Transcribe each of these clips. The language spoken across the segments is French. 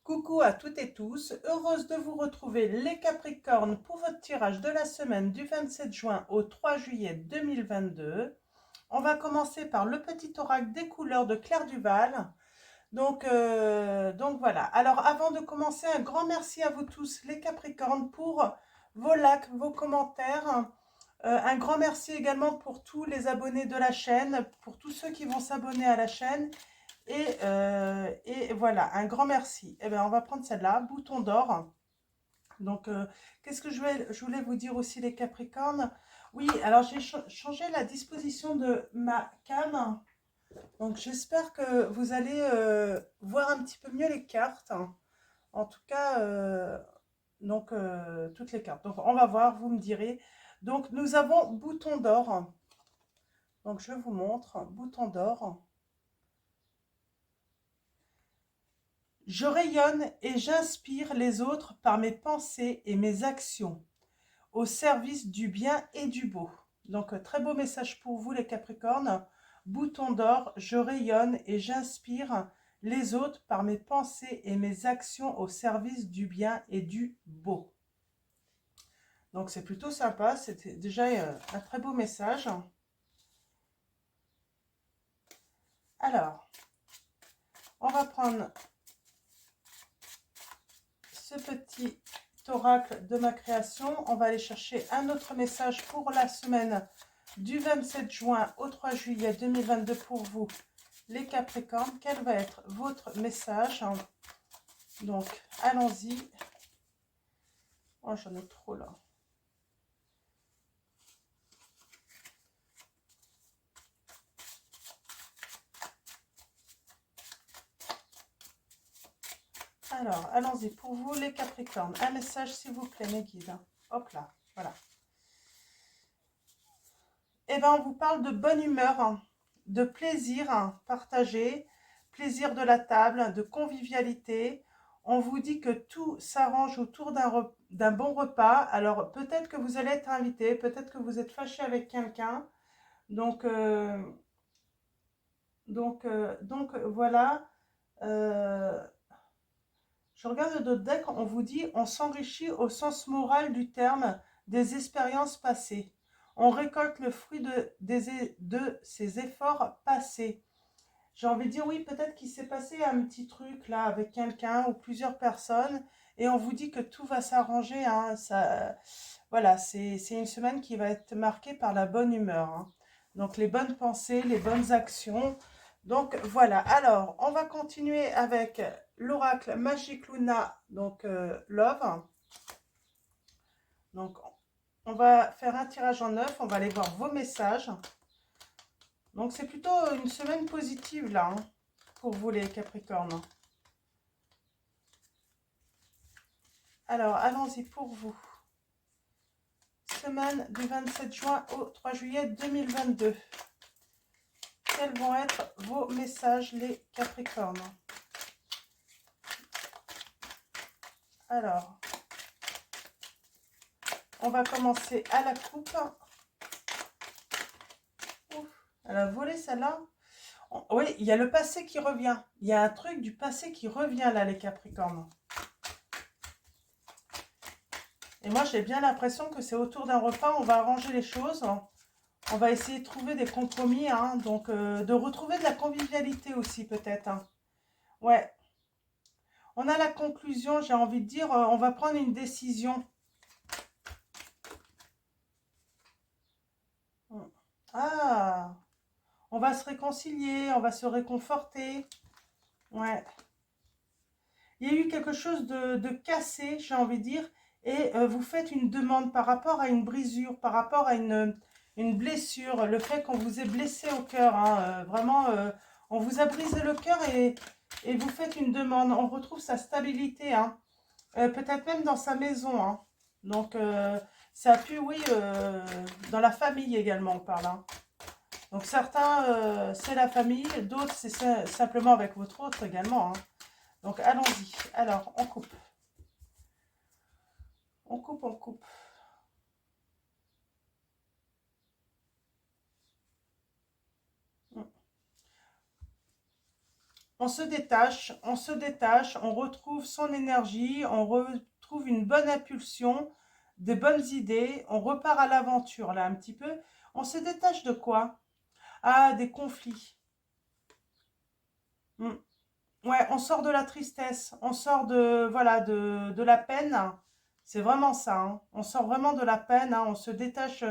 Coucou à toutes et tous, heureuse de vous retrouver les Capricornes pour votre tirage de la semaine du 27 juin au 3 juillet 2022. On va commencer par le petit oracle des couleurs de Claire Duval. Donc voilà, alors avant de commencer, un grand merci à vous tous les Capricornes pour vos likes, vos commentaires. Un grand merci également pour tous les abonnés de la chaîne, pour tous ceux qui vont s'abonner à la chaîne. Et voilà, un grand merci. Eh bien, on va prendre celle-là, bouton d'or. Donc, qu'est-ce que je voulais vous dire aussi, les Capricornes? Oui, alors j'ai changé la disposition de ma cam. Donc, j'espère que vous allez voir un petit peu mieux les cartes. En tout cas, toutes les cartes. Donc, on va voir, vous me direz. Donc, nous avons bouton d'or. Donc, je vous montre, bouton d'or. Je rayonne et j'inspire les autres par mes pensées et mes actions, au service du bien et du beau. Donc, très beau message pour vous, les Capricornes. Bouton d'or, je rayonne et j'inspire les autres par mes pensées et mes actions au service du bien et du beau. Donc, c'est plutôt sympa. C'était déjà un très beau message. Alors, on va prendre ce petit oracle de ma création. On va aller chercher un autre message pour la semaine du 27 juin au 3 juillet 2022 pour vous, les Capricornes. Quel va être votre message? Donc, allons-y. Oh, j'en ai trop là. Alors, allons-y pour vous, les Capricornes. Un message, s'il vous plaît, mes guides. Hop là, voilà. Eh bien, on vous parle de bonne humeur, de plaisir partagé, plaisir de la table, de convivialité. On vous dit que tout s'arrange autour d'un bon repas. Alors, peut-être que vous allez être invité, peut-être que vous êtes fâché avec quelqu'un. Donc, voilà. Euh, je regarde d'autres decks, on vous dit on s'enrichit au sens moral du terme des expériences passées. On récolte le fruit de ses efforts passés. J'ai envie de dire oui, peut-être qu'il s'est passé un petit truc là avec quelqu'un ou plusieurs personnes et on vous dit que tout va s'arranger. Hein, voilà, c'est une semaine qui va être marquée par la bonne humeur. Hein. Donc les bonnes pensées, les bonnes actions. Donc voilà, alors on va continuer avec l'oracle Magic Luna, donc Love. Donc on va faire un tirage en 9, on va aller voir vos messages. Donc c'est plutôt une semaine positive là, hein, pour vous les Capricornes. Alors allons-y pour vous. Semaine du 27 juin au 3 juillet 2022. Quels vont être vos messages les Capricornes? Alors, on va commencer à la coupe. Ouf, elle a volé celle-là. Oui, il y a le passé qui revient. Il y a un truc du passé qui revient là, les Capricornes. Et moi, j'ai bien l'impression que c'est autour d'un repas, on va arranger les choses. On va essayer de trouver des compromis, hein, donc de retrouver de la convivialité aussi peut-être. Hein. Ouais, on a la conclusion, j'ai envie de dire, on va prendre une décision. Ah, on va se réconcilier, on va se réconforter. Ouais. Il y a eu quelque chose de cassé, j'ai envie de dire, et vous faites une demande par rapport à une brisure, par rapport à une blessure, le fait qu'on vous ait blessé au cœur. Hein, vraiment, on vous a brisé le cœur et vous faites une demande. On retrouve sa stabilité, hein, peut-être même dans sa maison. Hein. Donc, ça a pu, oui, dans la famille également, on parle. Hein. Donc certains, c'est la famille, d'autres, c'est simplement avec votre autre également. Hein. Donc allons-y. Alors, on coupe. On coupe, on coupe. on se détache, on retrouve son énergie, on retrouve une bonne impulsion, de bonnes idées, on repart à l'aventure là un petit peu. On se détache de quoi? Ah, des conflits. Hmm. Ouais, on sort de la tristesse, on sort de, voilà, de la peine. C'est vraiment ça, hein. On sort vraiment de la peine, hein. On se détache.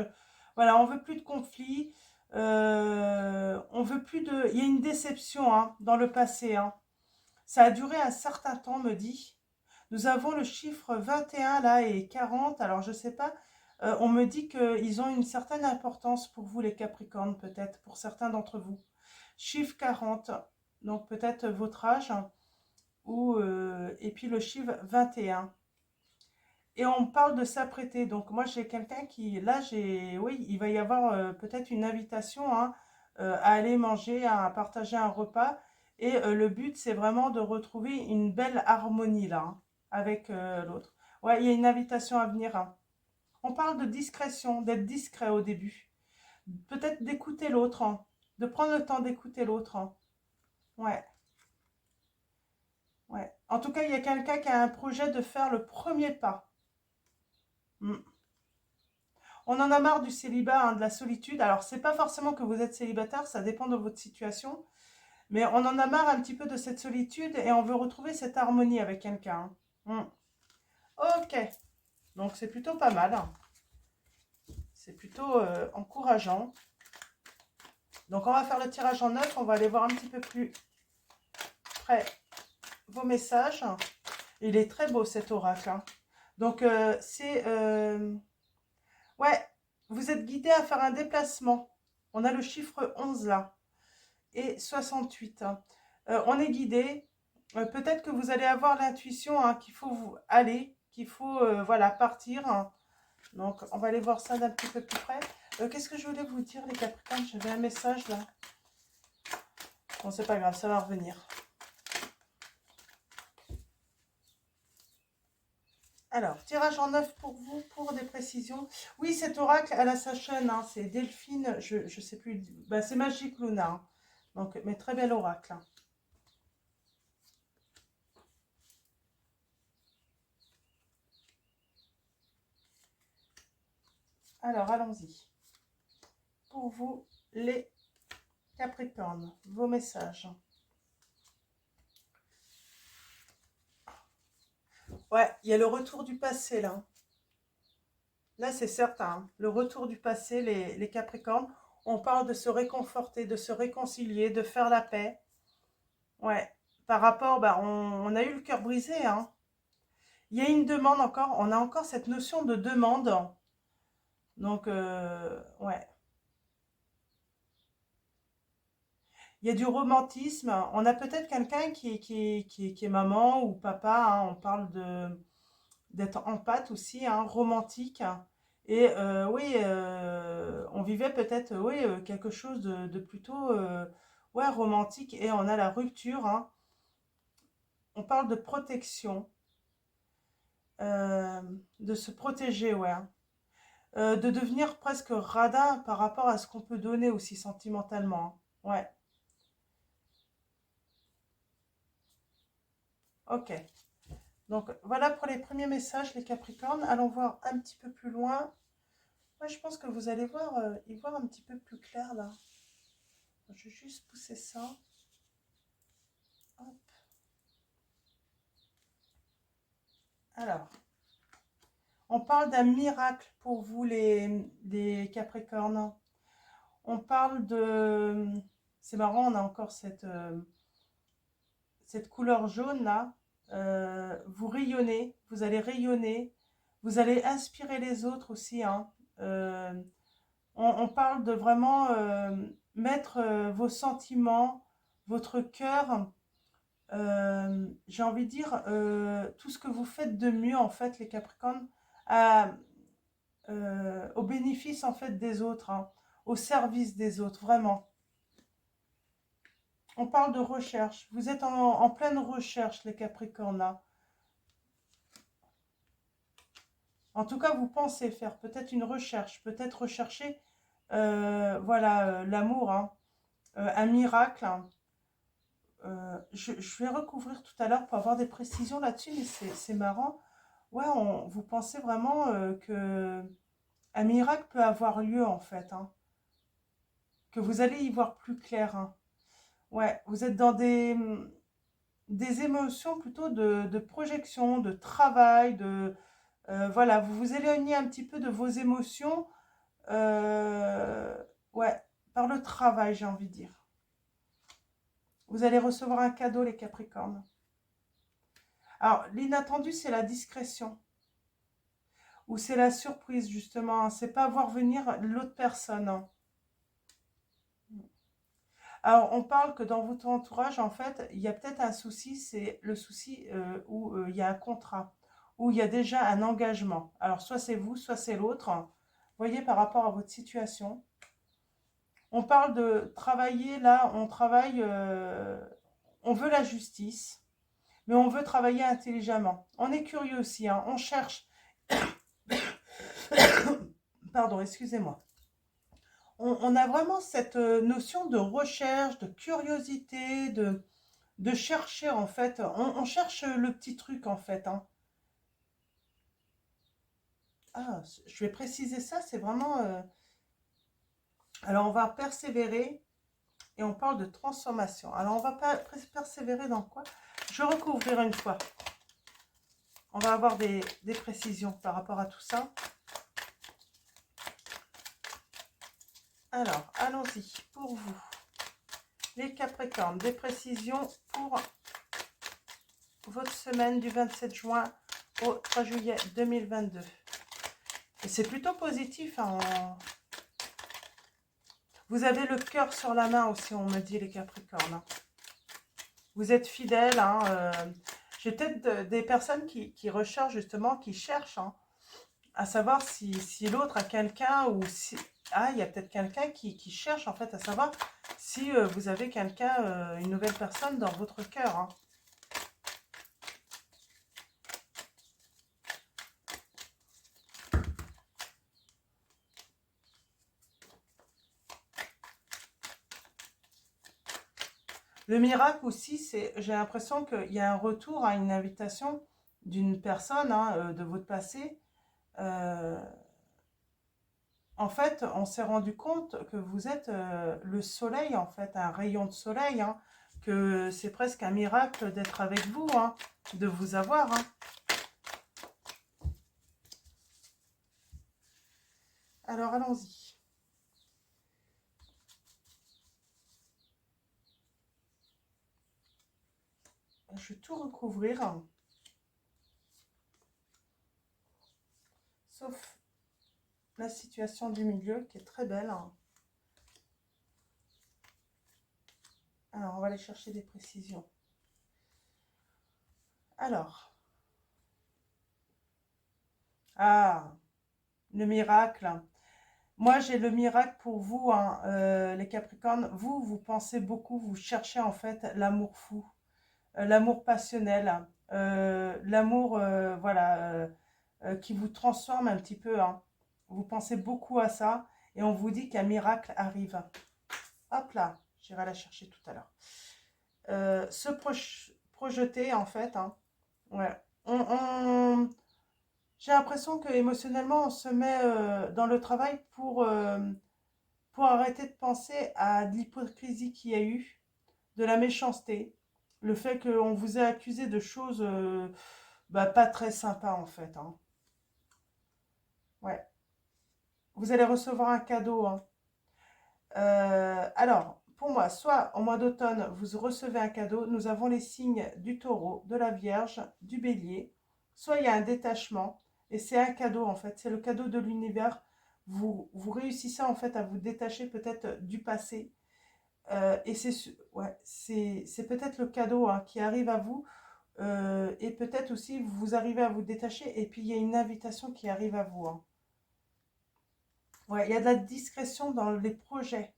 Voilà, on veut plus de conflits. On veut plus de. Il y a une déception, hein, dans le passé, hein. Ça a duré un certain temps, me dit. Nous avons le chiffre 21 là et 40. Alors, je sais pas. On me dit qu'ils ont une certaine importance pour vous, les Capricornes, peut-être, pour certains d'entre vous. Chiffre 40, donc peut-être votre âge, et puis le chiffre 21. Et on parle de s'apprêter. Donc moi j'ai quelqu'un qui, là oui, il va y avoir peut-être une invitation, hein, à aller manger, à partager un repas. Et le but c'est vraiment de retrouver une belle harmonie là, hein, avec l'autre. Ouais, il y a une invitation à venir, hein. On parle de discrétion, d'être discret au début. Peut-être d'écouter l'autre, hein, de prendre le temps d'écouter l'autre, hein. Ouais. Ouais. En tout cas, il y a quelqu'un qui a un projet de faire le premier pas. Mm. On en a marre du célibat, hein, de la solitude. Alors, c'est pas forcément que vous êtes célibataire, ça dépend de votre situation. Mais on en a marre un petit peu de cette solitude et on veut retrouver cette harmonie avec quelqu'un, hein. Mm. Ok. Donc, c'est plutôt pas mal, hein. C'est plutôt encourageant. Donc, on va faire le tirage en neuf. On va aller voir un petit peu plus près vos messages. Il est très beau cet oracle, hein. Donc, ouais, vous êtes guidé à faire un déplacement. On a le chiffre 11 là et 68, hein. On est guidé. Peut-être que vous allez avoir l'intuition, hein, qu'il faut vous aller, qu'il faut voilà, partir, hein. Donc, on va aller voir ça d'un petit peu plus près. Qu'est-ce que je voulais vous dire, les Capricornes? J'avais un message là. Bon, c'est pas grave, ça va revenir. Alors, tirage en neuf pour vous, pour des précisions. Oui, cet oracle à la Sachen, hein, c'est Delphine, je ne sais plus. Bah, c'est Magique Luna, hein. Donc, mais très bel oracle, hein. Alors, allons-y. Pour vous, les Capricornes, vos messages. Ouais, il y a le retour du passé, là. Là, c'est certain, hein. Le retour du passé, les Capricornes. On parle de se réconforter, de se réconcilier, de faire la paix. Ouais. Par rapport, bah, on a eu le cœur brisé, hein. Il y a une demande encore. On a encore cette notion de demande. Donc, ouais. Il y a du romantisme. On a peut-être quelqu'un qui est maman ou papa, hein. On parle d'être en pâte aussi, hein, romantique. Et oui, on vivait peut-être oui, quelque chose de plutôt ouais, romantique. Et on a la rupture, hein. On parle de protection, euh, de se protéger, ouais, hein. De devenir presque radin par rapport à ce qu'on peut donner aussi sentimentalement, hein. Ouais, ok. Donc voilà pour les premiers messages, les Capricornes. Allons voir un petit peu plus loin. Moi, je pense que vous allez voir, y voir un petit peu plus clair là. Je vais juste pousser ça. Hop. Alors, on parle d'un miracle pour vous, les Capricornes. On parle de... C'est marrant, on a encore cette couleur jaune là. Vous rayonnez, vous allez rayonner. Vous allez inspirer les autres aussi, hein. Euh, on parle de vraiment mettre vos sentiments, votre cœur, j'ai envie de dire, tout ce que vous faites de mieux, en fait, les Capricornes, à, au bénéfice, en fait, des autres, hein, au service des autres, vraiment. On parle de recherche. Vous êtes en pleine recherche, les Capricornes, là. En tout cas, vous pensez faire peut-être une recherche, peut-être rechercher, voilà, l'amour, hein, un miracle, hein. je vais recouvrir tout à l'heure pour avoir des précisions là-dessus, mais c'est marrant. Ouais, vous pensez vraiment que un miracle peut avoir lieu en fait, hein, que vous allez y voir plus clair, hein. Ouais, vous êtes dans des émotions plutôt de projection, de travail, voilà, vous vous éloignez un petit peu de vos émotions, ouais, par le travail, j'ai envie de dire. Vous allez recevoir un cadeau, les Capricornes. Alors, l'inattendu, c'est la discrétion. Ou c'est la surprise, justement, hein. C'est pas voir venir l'autre personne, hein. Alors, on parle que dans votre entourage, en fait, il y a peut-être un souci, c'est le souci où il y a un contrat, où il y a déjà un engagement. Alors, soit c'est vous, soit c'est l'autre. Voyez, par rapport à votre situation. On parle de travailler, là, on travaille, on veut la justice, mais on veut travailler intelligemment. On est curieux aussi, hein, on cherche. Pardon, excusez-moi. On a vraiment cette notion de recherche, de curiosité, de chercher en fait. On cherche le petit truc en fait, hein. Ah, je vais préciser ça, c'est vraiment... Alors on va persévérer et on parle de transformation. Alors on va persévérer dans quoi? Je vais recouvrir une fois. On va avoir des précisions par rapport à tout ça. Alors, allons-y pour vous. Les Capricornes, des précisions pour votre semaine du 27 juin au 3 juillet 2022. Et c'est plutôt positif, hein. Vous avez le cœur sur la main aussi, on me dit, les Capricornes, hein. Vous êtes fidèles, hein. J'ai peut-être des personnes qui recherchent justement, qui cherchent, hein, à savoir si l'autre a quelqu'un ou si... Ah, il y a peut-être quelqu'un qui cherche en fait à savoir si vous avez quelqu'un, une nouvelle personne dans votre cœur, hein. Le miracle aussi, c'est, j'ai l'impression qu'il y a un retour à une invitation d'une personne, hein, de votre passé. Euh, En fait, on s'est rendu compte que vous êtes le soleil, en fait, un rayon de soleil, hein, que c'est presque un miracle d'être avec vous, hein, de vous avoir, hein. Alors, allons-y. Je vais tout recouvrir, hein, sauf la situation du milieu qui est très belle, hein. Alors, on va aller chercher des précisions. Alors, ah, le miracle. Moi, j'ai le miracle pour vous, hein, les Capricornes. Vous pensez beaucoup, vous cherchez en fait l'amour fou, l'amour passionnel, l'amour, voilà, qui vous transforme un petit peu, hein. Vous pensez beaucoup à ça et on vous dit qu'un miracle arrive. Hop là, j'irai la chercher tout à l'heure. Se projeter en fait, hein. Ouais. J'ai l'impression que émotionnellement on se met dans le travail pour arrêter de penser à l'hypocrisie qu'il y a eu, de la méchanceté, le fait qu'on vous ait accusé de choses pas très sympas en fait, hein. Ouais. Vous allez recevoir un cadeau, hein. Alors, pour moi, soit au mois d'automne, vous recevez un cadeau. Nous avons les signes du taureau, de la vierge, du bélier. Soit il y a un détachement et c'est un cadeau en fait. C'est le cadeau de l'univers. Vous réussissez en fait à vous détacher peut-être du passé. Et ouais, c'est peut-être le cadeau, hein, qui arrive à vous. Et peut-être aussi vous arrivez à vous détacher. Et puis il y a une invitation qui arrive à vous, hein. Ouais, il y a de la discrétion dans les projets.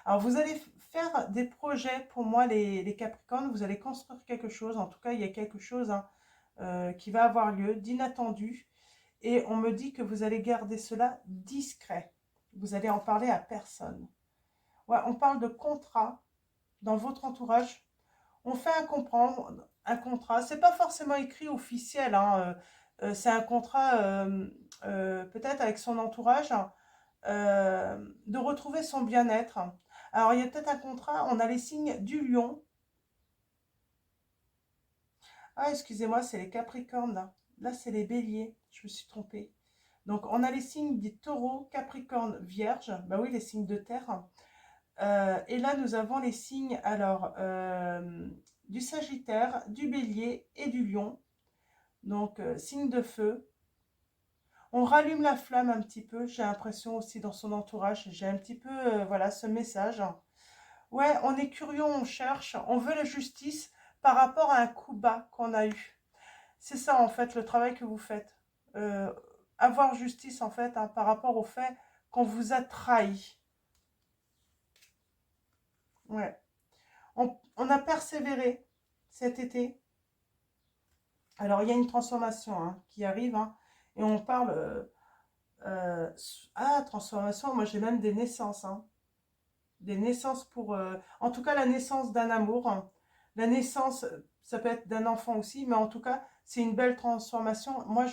Alors, vous allez faire des projets, pour moi, les Capricornes, vous allez construire quelque chose. En tout cas, il y a quelque chose, hein, qui va avoir lieu, d'inattendu. Et on me dit que vous allez garder cela discret. Vous allez en parler à personne. Ouais, on parle de contrat dans votre entourage. On fait un contrat. C'est pas forcément écrit officiel, hein, c'est un contrat peut-être avec son entourage, hein, de retrouver son bien-être. Alors, il y a peut-être un contrat, on a les signes du lion. Ah, excusez-moi, c'est les capricornes, là. Là, c'est les béliers, je me suis trompée. Donc, on a les signes des taureaux, capricorne, vierge. Bah oui, les signes de terre. Et là, nous avons les signes, alors, du sagittaire, du bélier et du lion. Donc, signe de feu. On rallume la flamme un petit peu, j'ai l'impression aussi dans son entourage. J'ai un petit peu, voilà, ce message. Ouais, on est curieux, on cherche, on veut la justice par rapport à un coup bas qu'on a eu. C'est ça, en fait, le travail que vous faites. Euh, Avoir justice, en fait, hein, par rapport au fait qu'on vous a trahi. Ouais. On a persévéré cet été. Alors, il y a une transformation, hein, qui arrive, hein, et on parle... transformation, moi j'ai même des naissances, hein. Des naissances pour... en tout cas, la naissance d'un amour, hein. La naissance, ça peut être d'un enfant aussi, mais en tout cas, c'est une belle transformation. Moi,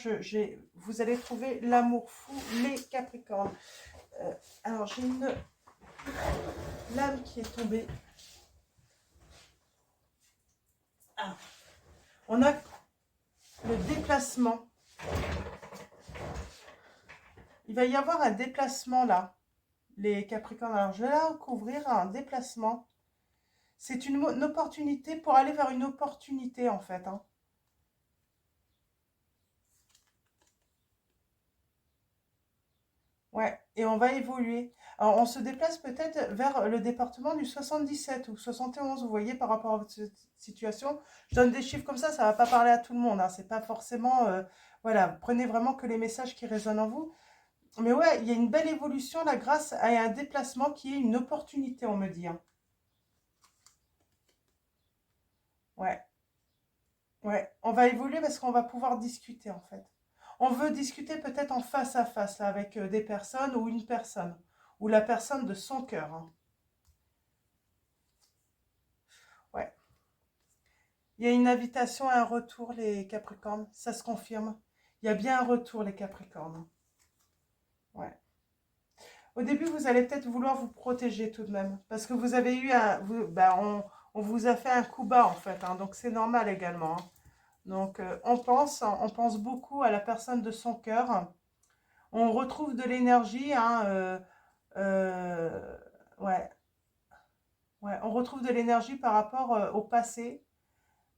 vous allez trouver l'amour fou, les Capricornes. Alors, j'ai une lame qui est tombée. Ah. On a le déplacement. Il va y avoir un déplacement là, les Capricornes. Alors, je vais là couvrir un déplacement. C'est une opportunité pour aller vers une opportunité, en fait, hein. Ouais, et on va évoluer. Alors, on se déplace peut-être vers le département du 77 ou 71, vous voyez, par rapport à votre situation. Je donne des chiffres comme ça va pas parler à tout le monde, hein. C'est pas forcément... voilà, prenez vraiment que les messages qui résonnent en vous. Mais ouais, il y a une belle évolution là grâce à un déplacement qui est une opportunité, on me dit, hein. Ouais, ouais. On va évoluer parce qu'on va pouvoir discuter, en fait. On veut discuter peut-être en face à face là, avec des personnes ou une personne, ou la personne de son cœur, hein. Ouais. Il y a une invitation à un retour, les Capricornes. Ça se confirme. Il y a bien un retour, les Capricornes. Ouais. Au début, vous allez peut-être vouloir vous protéger tout de même. Parce que vous avez eu un... on vous a fait un coup bas, en fait, hein. Donc, c'est normal également, hein. Donc, on pense beaucoup à la personne de son cœur. On retrouve de l'énergie, hein. Euh, ouais, ouais. On retrouve de l'énergie par rapport au passé.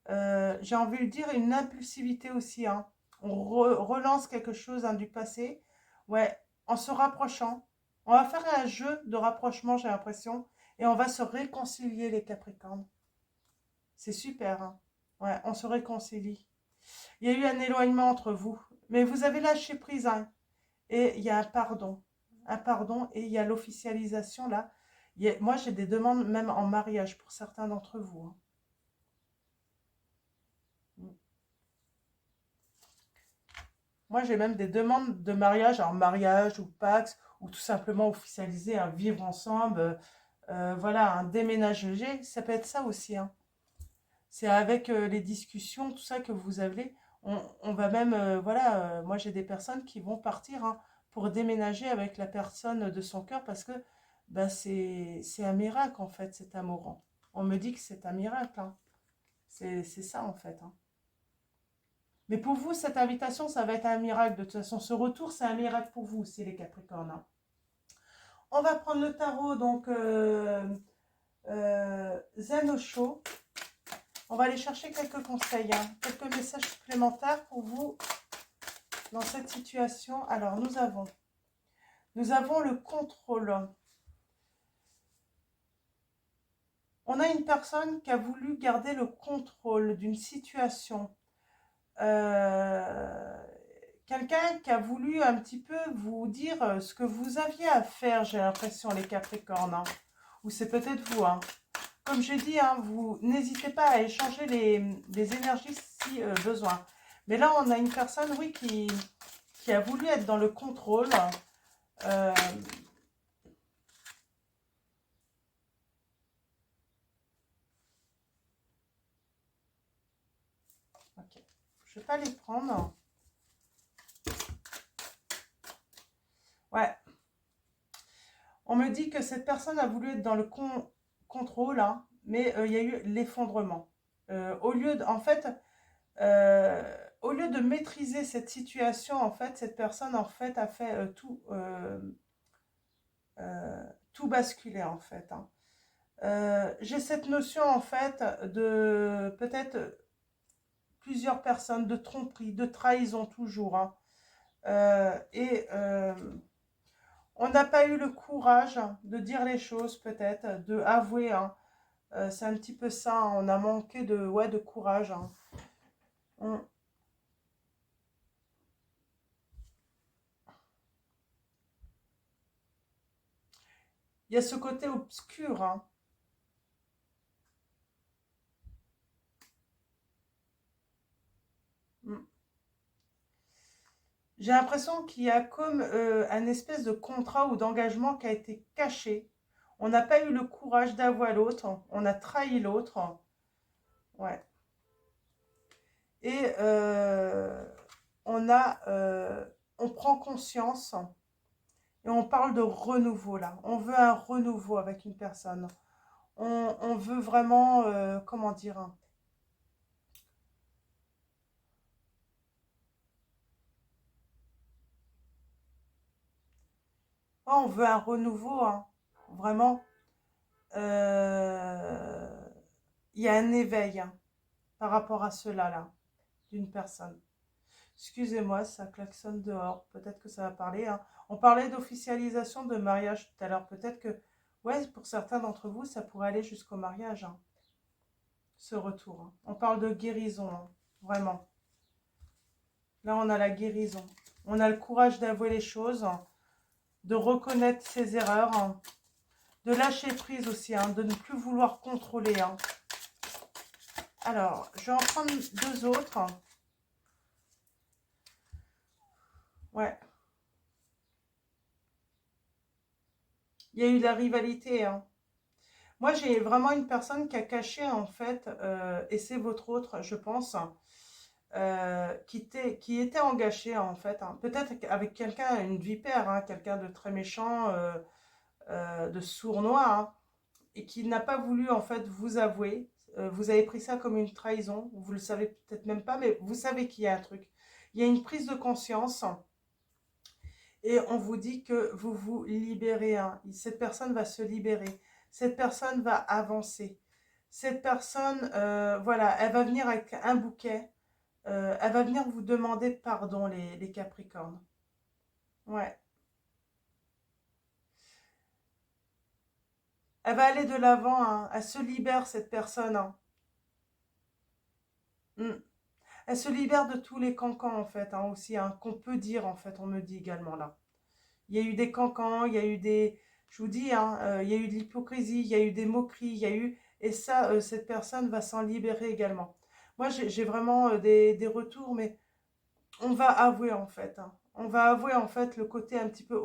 J'ai envie de dire une impulsivité aussi, hein. On relance quelque chose, hein, du passé. Ouais, en se rapprochant. On va faire un jeu de rapprochement, j'ai l'impression. Et on va se réconcilier, les Capricornes. C'est super, hein. Ouais, on se réconcilie. Il y a eu un éloignement entre vous. Mais vous avez lâché prise, hein. Et il y a un pardon. Un pardon et il y a l'officialisation, là. Moi, j'ai des demandes même en mariage pour certains d'entre vous, hein. Moi, j'ai même des demandes de mariage, alors mariage ou Pax, ou tout simplement officialiser un vivre ensemble, voilà, un déménager, ça peut être ça aussi, hein. C'est avec les discussions, tout ça que vous avez, on va même, voilà, moi j'ai des personnes qui vont partir, hein, pour déménager avec la personne de son cœur parce que bah, c'est un miracle en fait, cet amour, hein. On me dit que c'est un miracle, hein. C'est ça en fait, hein. Mais pour vous, cette invitation, ça va être un miracle. De toute façon, ce retour, c'est un miracle pour vous aussi, les Capricornes, hein. On va prendre le tarot, donc, Zen Osho. On va aller chercher quelques conseils, hein, quelques messages supplémentaires pour vous dans cette situation. Alors, nous avons le contrôle. On a une personne qui a voulu garder le contrôle d'une situation. Euh, Quelqu'un qui a voulu un petit peu vous dire ce que vous aviez à faire, j'ai l'impression, les Capricornes, hein. Ou c'est peut-être vous, hein. Comme j'ai dit, hein, vous n'hésitez pas à échanger les énergies si besoin. Mais là, on a une personne, oui, qui a voulu être dans le contrôle. Euh, Je vais pas les prendre. Ouais. On me dit que cette personne a voulu être dans le contrôle, hein, mais il y a eu l'effondrement. En fait, au lieu de maîtriser cette situation, en fait, cette personne, en fait, a fait tout basculer, en fait. Hein. J'ai cette notion, en fait, de peut-être plusieurs personnes, de tromperie, de trahison toujours. Hein. On n'a pas eu le courage de dire les choses, peut-être, de avouer. Hein. C'est un petit peu ça, hein. On a manqué de, ouais, de courage. Hein. On- Il y a ce côté obscur. Hein. Mm. J'ai l'impression qu'il y a comme un espèce de contrat ou d'engagement qui a été caché. On n'a pas eu le courage d'avouer l'autre. On a trahi l'autre. Ouais. Et on prend conscience et on parle de renouveau là. On veut un renouveau avec une personne. On veut vraiment, comment dire, hein. Oh, on veut un renouveau, hein. Vraiment. Euh, Il y a un éveil, hein, par rapport à cela là, d'une personne. Excusez-moi, ça klaxonne dehors. Peut-être que ça va parler. Hein. On parlait d'officialisation de mariage tout à l'heure. Peut-être que, ouais, pour certains d'entre vous, ça pourrait aller jusqu'au mariage, hein, ce retour. Hein. On parle de guérison, hein, vraiment. Là, on a la guérison. On a le courage d'avouer les choses, hein, de reconnaître ses erreurs, hein, de lâcher prise aussi, hein, de ne plus vouloir contrôler. Hein. Alors, je vais en prendre deux autres. Ouais, il y a eu de la rivalité, hein. Moi, j'ai vraiment une personne qui a caché, en fait, et c'est votre autre, je pense, qui était engagé, en fait. Hein. Peut-être avec quelqu'un, une vipère, hein, quelqu'un de très méchant, de sournois, hein, et qui n'a pas voulu, en fait, vous avouer. Vous avez pris ça comme une trahison. Vous le savez peut-être même pas, mais vous savez qu'il y a un truc. Il y a une prise de conscience. Et on vous dit que vous vous libérez. Hein. Cette personne va se libérer. Cette personne va avancer. Cette personne, voilà, elle va venir avec un bouquet. Elle va venir vous demander pardon, les Capricornes. Ouais. Elle va aller de l'avant. Hein. Elle se libère, cette personne. Hein. Mm. Elle se libère de tous les cancans, en fait, hein, aussi, hein, qu'on peut dire, en fait, on me dit également là. Il y a eu des cancans, il y a eu des... Je vous dis, hein, il y a eu de l'hypocrisie, il y a eu des moqueries, il y a eu... Et ça, cette personne va s'en libérer également. Moi, j'ai vraiment des retours, mais on va avouer, en fait. Hein. On va avouer, en fait, le côté un petit peu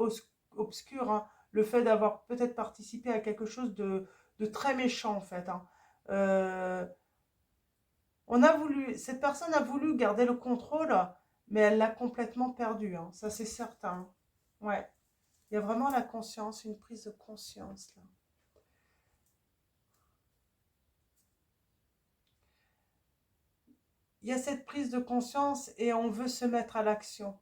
obscur, hein, le fait d'avoir peut-être participé à quelque chose de très méchant, en fait. Hein. Euh, cette personne a voulu garder le contrôle, mais elle l'a complètement perdu, hein, ça c'est certain. Ouais. Il y a vraiment la conscience, une prise de conscience là. Il y a cette prise de conscience et on veut se mettre à l'action.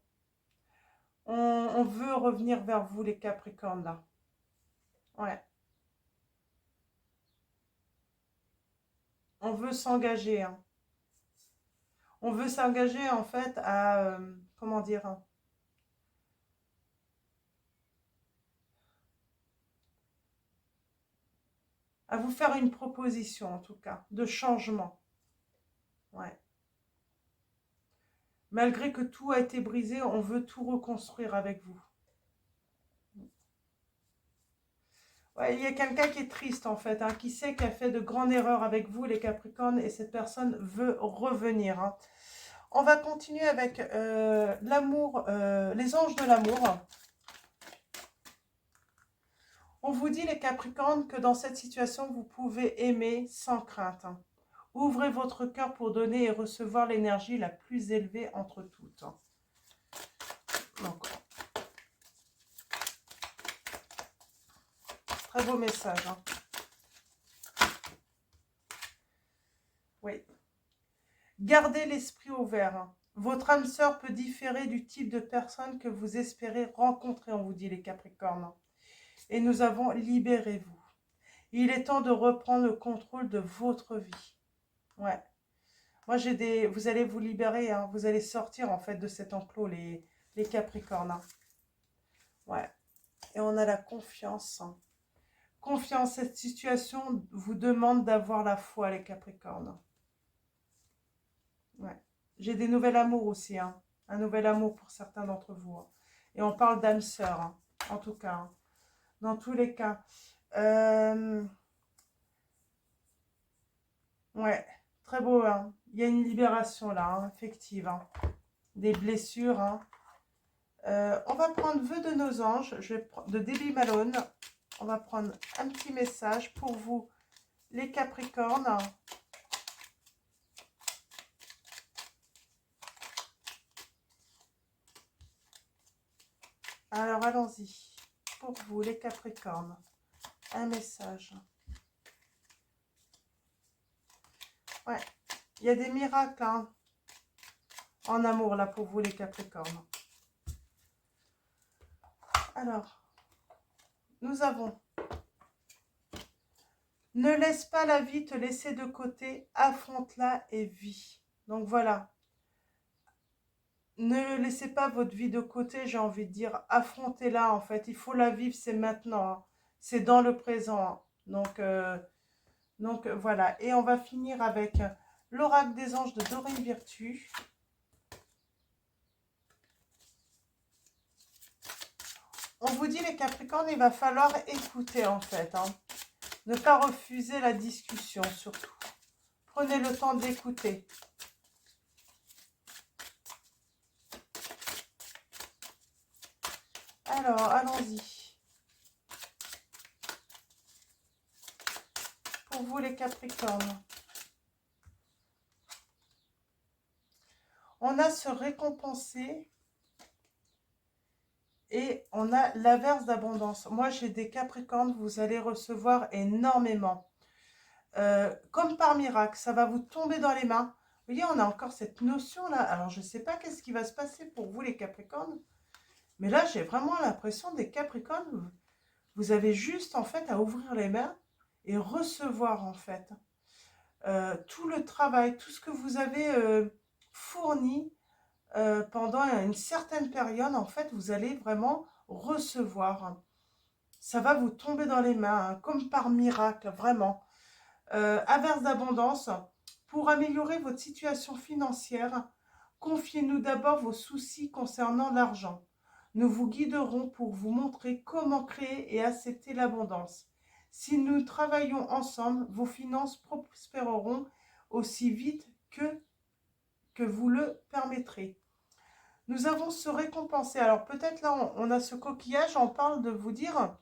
On veut revenir vers vous les Capricornes là. Ouais. On veut s'engager. Hein. On veut s'engager en fait à comment dire, hein, à vous faire une proposition en tout cas de changement. Ouais. Malgré que tout a été brisé, on veut tout reconstruire avec vous. Ouais, il y a quelqu'un qui est triste en fait, hein, qui sait qu'elle fait de grandes erreurs avec vous les Capricornes et cette personne veut revenir. Hein. On va continuer avec l'amour, les anges de l'amour. On vous dit les Capricornes que dans cette situation, vous pouvez aimer sans crainte. Hein. Ouvrez votre cœur pour donner et recevoir l'énergie la plus élevée entre toutes. Donc, très beau message. Hein. Oui. Gardez l'esprit ouvert. Hein. Votre âme sœur peut différer du type de personne que vous espérez rencontrer, on vous dit les Capricornes. Et nous avons libérez-vous. Il est temps de reprendre le contrôle de votre vie. Ouais. Moi, vous allez vous libérer. Hein. Vous allez sortir, en fait, de cet enclos, les Capricornes. Hein. Ouais. Et on a la confiance. Hein. Confiance, cette situation vous demande d'avoir la foi, les Capricornes. Ouais. J'ai des nouvelles amours aussi. Hein. Un nouvel amour pour certains d'entre vous. Hein. Et on parle d'âme sœur, hein. En tout cas. Hein. Dans tous les cas. Ouais. Très beau. Hein. Il y a une libération là, hein, effective. Hein. Des blessures. Hein. On va prendre vœux de nos anges. De Debbie Malone. On va prendre un petit message pour vous, les Capricornes. Alors, allons-y. Pour vous, les Capricornes, un message. Ouais, il y a des miracles hein, en amour, là, pour vous, les Capricornes. Alors, nous avons... Ne laisse pas la vie te laisser de côté, affronte-la et vis. Donc, voilà. Ne laissez pas votre vie de côté, j'ai envie de dire, affrontez-la en fait, il faut la vivre, c'est maintenant, hein. C'est dans le présent. Hein. Donc voilà, et on va finir avec l'oracle des anges de Dorine Virtue. On vous dit les Capricornes, il va falloir écouter en fait, hein. Ne pas refuser la discussion surtout. Prenez le temps d'écouter. Alors, allons-y. Pour vous les Capricornes. On a se récompenser et on a l'averse d'abondance. Moi, j'ai des Capricornes, vous allez recevoir énormément. Comme par miracle, ça va vous tomber dans les mains. Vous voyez, on a encore cette notion-là. Alors, je ne sais pas qu'est-ce qui va se passer pour vous les Capricornes. Mais là, j'ai vraiment l'impression des Capricornes, vous avez juste en fait à ouvrir les mains et recevoir en fait tout le travail, tout ce que vous avez fourni pendant une certaine période, en fait, vous allez vraiment recevoir. Ça va vous tomber dans les mains, hein, comme par miracle, vraiment. Averse d'abondance, pour améliorer votre situation financière, confiez-nous d'abord vos soucis concernant l'argent. Nous vous guiderons pour vous montrer comment créer et accepter l'abondance. Si nous travaillons ensemble, vos finances prospéreront aussi vite que vous le permettrez. Nous avons se récompenser. Alors peut-être là, on a ce coquillage, on parle de vous dire,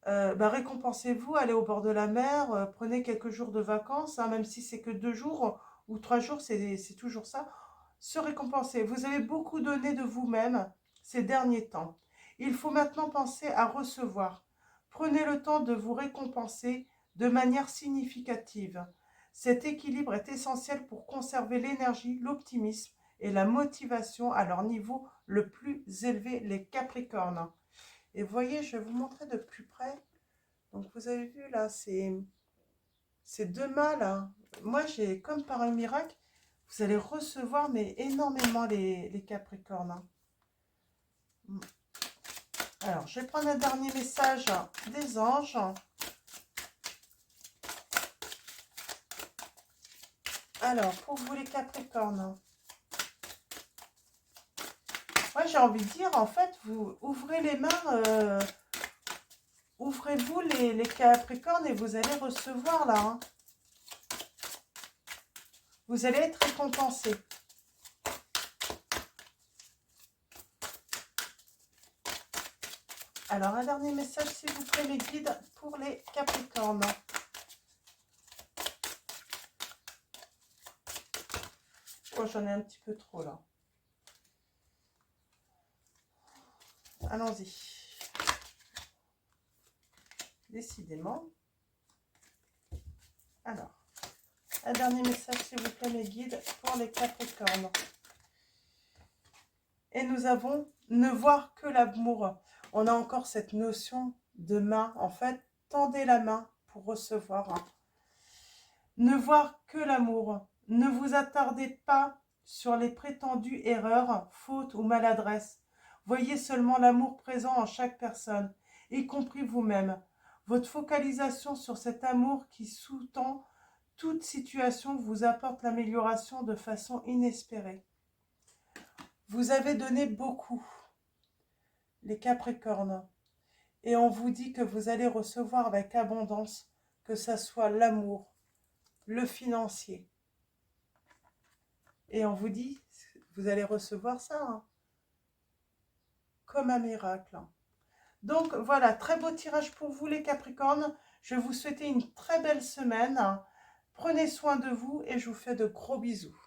récompensez-vous, allez au bord de la mer, prenez quelques jours de vacances, hein, même si c'est que 2 jours ou 3 jours, c'est toujours ça. Se récompenser. Vous avez beaucoup donné de vous-même ces derniers temps. Il faut maintenant penser à recevoir. Prenez le temps de vous récompenser de manière significative. Cet équilibre est essentiel pour conserver l'énergie, l'optimisme et la motivation à leur niveau le plus élevé, les Capricornes. Et voyez, je vais vous montrer de plus près. Donc vous avez vu là, c'est 2 mâts là. Moi, j'ai comme par un miracle, vous allez recevoir mais énormément les Capricornes. Hein. Alors, je vais prendre un dernier message des anges. Alors, pour vous les Capricornes. Moi, j'ai envie de dire, en fait, vous ouvrez les mains, ouvrez-vous les Capricornes et vous allez recevoir là. Hein. Vous allez être récompensé. Alors, un dernier message, s'il vous plaît, mes guides, pour les Capricornes. crois que j'en ai un petit peu trop là. Allons-y. Décidément. Alors, un dernier message, s'il vous plaît, mes guides, pour les Capricornes. Et nous avons ne voir que l'amour. On a encore cette notion de main. En fait, tendez la main pour recevoir. Ne voir que l'amour. Ne vous attardez pas sur les prétendues erreurs, fautes ou maladresses. Voyez seulement l'amour présent en chaque personne, y compris vous-même. Votre focalisation sur cet amour qui sous-tend toute situation vous apporte l'amélioration de façon inespérée. Vous avez donné beaucoup, les Capricornes, et on vous dit que vous allez recevoir avec abondance, que ce soit l'amour, le financier. Et on vous dit, vous allez recevoir ça, hein, comme un miracle. Donc voilà, très beau tirage pour vous les Capricornes. Je vais vous souhaiter une très belle semaine. Prenez soin de vous et je vous fais de gros bisous.